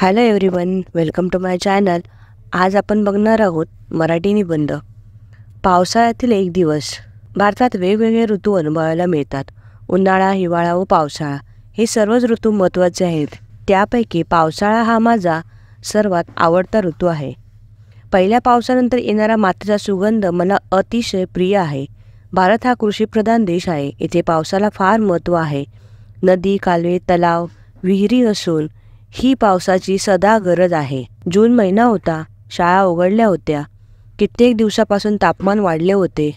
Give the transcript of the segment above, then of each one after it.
Hello everyone, welcome to my channel. आज आपण बघणार आहोत मराठी निबंध. पावसाळ्यातील एक दिवस. भारतात वेगवेगळे ऋतू अनुभवायला मिळतात. उन्हाळा, हिवाळा व पावसाळा हे सर्वच ऋतू महत्त्वाचे आहेत. त्यापैकी पावसाळा हा माझा सर्वात आवडता ऋतू आहे. पहिल्या पावसानंतर येणारा मातीचा सुगंध मला अतिशय प्रिय आहे. भारत हा कृषीप्रधान देश आहे. येथे पावसाला फार महत्त्व आहे. नदी, कालवे, तलाव, विहिरी असून ही पावसाची सदा गरज आहे. जून महिना होता. शाळा उघडल्या होत्या. कित्येक दिवसापासून तापमान वाढले होते.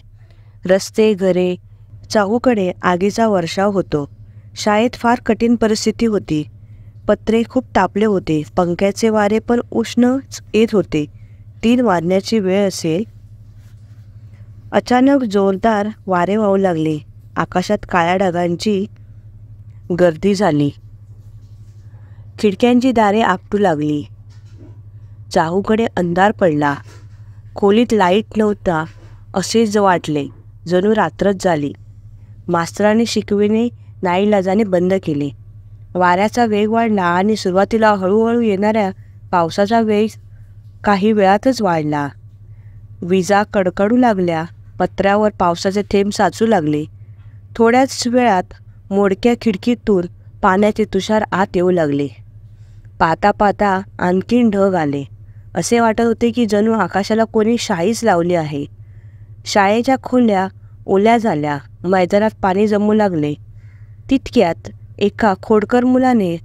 रस्ते, घरे, चहूकडे आगीचा वर्षाव होतो. शाळेत फार कठीण परिस्थिती होती. पत्रे खूप तापले होते. पंख्याचे वारे पण उष्णच येत होते. 3 वाजण्याची वेळ असेल. अचानक जोरदार वारे वाहू लागले. आकाशात काळ्या ढगांची गर्दी झाली. खिडक्यांची दारे आपटू लागली. चाहूकडे अंधार पडला. खोलीत लाईट नव्हता असेच वाटले. जणू रात्रच झाली. मास्तराने शिकविणे नाईलाजाने बंद केले. वाऱ्याचा वेग वाढला आणि सुरुवातीला हळूहळू येणाऱ्या पावसाचा वेग काही वेळातच वाढला. विजा कडकडू लागल्या. पत्र्यावर पावसाचे थेंब साचू लागले. थोड्याच वेळात मोडक्या खिडकीतून पाण्याचे तुषार आत येऊ लागले. पाहता पाहता आणखीन ढग आले. असे वाटत होते की जणू आकाशाला कोणी शाईच लावली आहे. शाळेच्या खोल्या ओल्या झाल्या. मैदानात पाणी जमू लागले. तितक्यात एका खोडकर मुलाने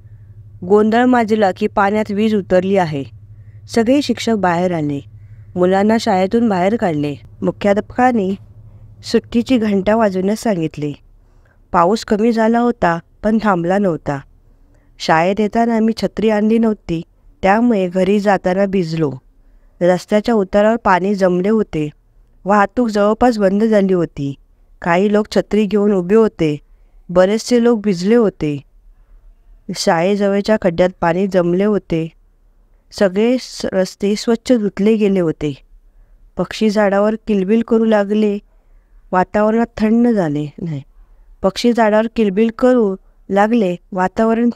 गोंधळ माजला की पाण्यात वीज उतरली आहे. सगळे शिक्षक बाहेर आले. मुलांना शाळेतून बाहेर काढले. मुख्याध्यापकाने सुट्टीची घंटा वाजवण्यास सांगितले. पाऊस कमी झाला होता पण थांबला नव्हता. शाळेत येताना मी छत्री आणली नव्हती, त्यामुळे घरी जाताना भिजलो. रस्त्याच्या उतारावर पाणी जमले होते. वाहतूक जवळपास बंद झाली होती. काही लोक छत्री घेऊन उभे होते. बरेचसे लोक भिजले होते. शाळेजवळच्या खड्ड्यात पाणी जमले होते. सगळे रस्ते स्वच्छ धुतले गेले होते. पक्षी झाडावर किलबिल करू लागले. वातावरण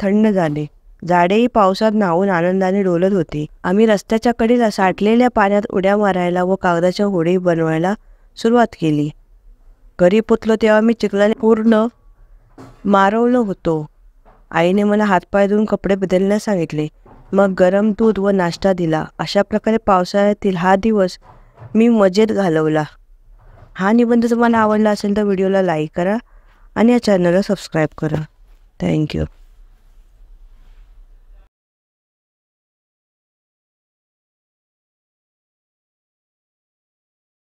थंड झाले. झाडेही पावसात न्हाऊन आनंदाने डोलत होती. आम्ही रस्त्याच्या कडेला साठलेल्या पाण्यात उड्या मारायला व कागदाच्या होडी बनवायला सुरुवात केली. घरी पोचलो तेव्हा मी चिखलाने पूर्ण मारवलं होतो. आईने मला हातपाय धुवून कपडे बदलण्यास सांगितले. मग गरम दूध व नाश्ता दिला. अशा प्रकारे पावसाळ्यातील हा दिवस मी मजेत घालवला. हा निबंध तुम्हाला आवडला असेल तर व्हिडिओला लाईक करा आणि या चॅनलला सबस्क्राईब करा. थँक्यू.